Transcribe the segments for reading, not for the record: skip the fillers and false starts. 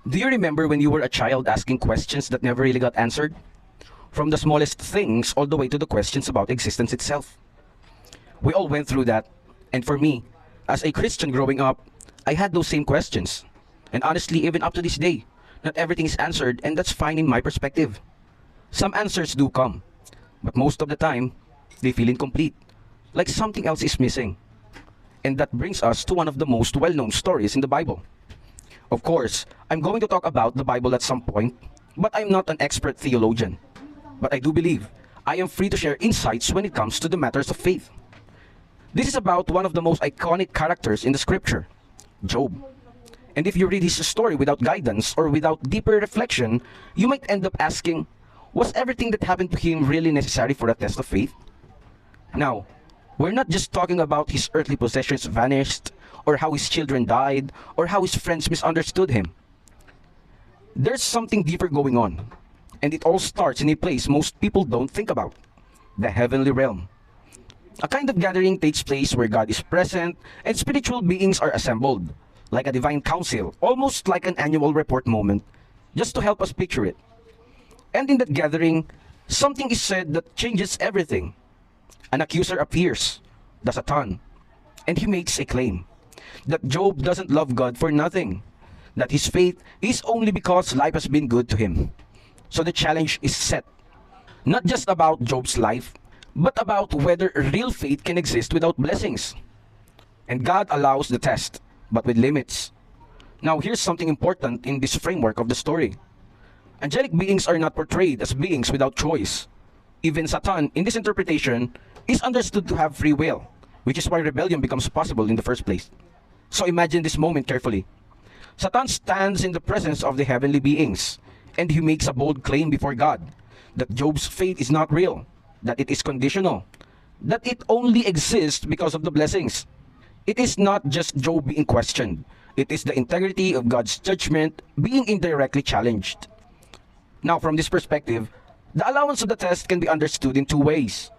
Do you remember when you were a child asking questions that never really got answered? From the smallest things all the way to the questions about existence itself. We all went through that, and for me, as a Christian growing up, I had those same questions. And honestly, even up to this day, not everything is answered, and that's fine in my perspective. Some answers do come, but most of the time, they feel incomplete, like something else is missing. And that brings us to one of the most well-known stories in the Bible. Of course, I'm going to talk about the Bible at some point, but I'm not an expert theologian. But I do believe I am free to share insights when it comes to the matters of faith. This is about one of the most iconic characters in the scripture, Job. And if you read his story without guidance or without deeper reflection, you might end up asking, was everything that happened to him really necessary for a test of faith? Now, we're not just talking about his earthly possessions vanished, or how his children died, or how his friends misunderstood him. There's something deeper going on, and it all starts in a place most people don't think about, the heavenly realm. A kind of gathering takes place where God is present and spiritual beings are assembled, like a divine council, almost like an annual report moment, just to help us picture it. And in that gathering, something is said that changes everything. An accuser appears, the Satan, and he makes a claim that Job doesn't love God for nothing, that his faith is only because life has been good to him. So the challenge is set, not just about Job's life, but about whether real faith can exist without blessings. And God allows the test, but with limits. Now here's something important in this framework of the story. Angelic beings are not portrayed as beings without choice. Even Satan, in this interpretation, is understood to have free will, which is why rebellion becomes possible in the first place. So imagine this moment carefully. Satan stands in the presence of the heavenly beings, and he makes a bold claim before God that Job's faith is not real, that it is conditional, that it only exists because of the blessings. It is not just Job being questioned, it is the integrity of God's judgment being indirectly challenged. Now, from this perspective, the allowance of the test can be understood in two ways.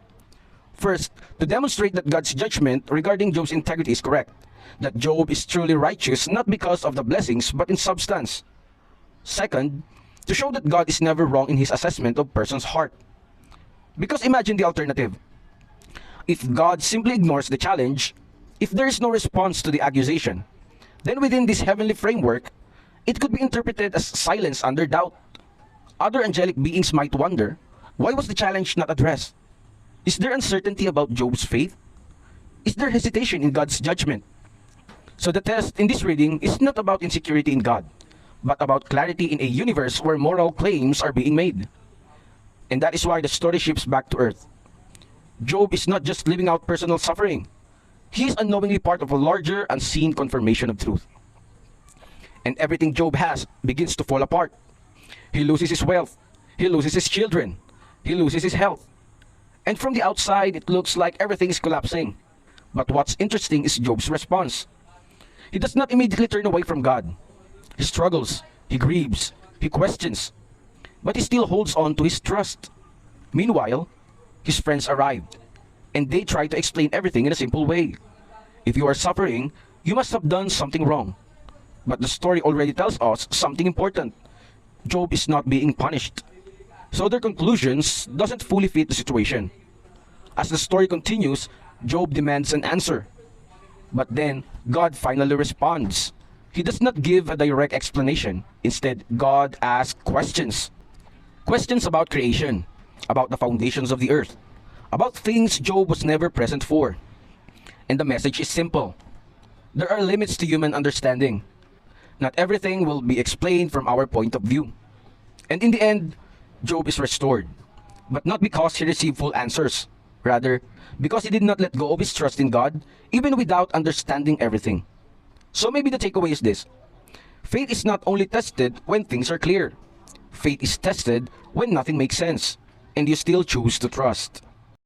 First, to demonstrate that God's judgment regarding Job's integrity is correct, that Job is truly righteous not because of the blessings but in substance. Second, to show that God is never wrong in his assessment of a person's heart. Because imagine the alternative. If God simply ignores the challenge, if there is no response to the accusation, then within this heavenly framework, it could be interpreted as silence under doubt. Other angelic beings might wonder, why was the challenge not addressed? Is there uncertainty about Job's faith? Is there hesitation in God's judgment? So the test in this reading is not about insecurity in God, but about clarity in a universe where moral claims are being made. And that is why the story shifts back to earth. Job is not just living out personal suffering. He is unknowingly part of a larger, unseen confirmation of truth. And everything Job has begins to fall apart. He loses his wealth. He loses his children. He loses his health. And from the outside, it looks like everything is collapsing. But what's interesting is Job's response. He does not immediately turn away from God. He struggles, he grieves, he questions, but he still holds on to his trust. Meanwhile, his friends arrived, and they try to explain everything in a simple way. If you are suffering, you must have done something wrong. But the story already tells us something important. Job is not being punished. So their conclusions doesn't fully fit the situation. As the story continues, Job demands an answer. But then, God finally responds. He does not give a direct explanation. Instead, God asks questions. Questions about creation, about the foundations of the earth, about things Job was never present for. And the message is simple. There are limits to human understanding. Not everything will be explained from our point of view. And in the end, Job is restored. But not because he received full answers. Rather, because he did not let go of his trust in God, even without understanding everything. So maybe the takeaway is this. Faith is not only tested when things are clear. Faith is tested when nothing makes sense, and you still choose to trust.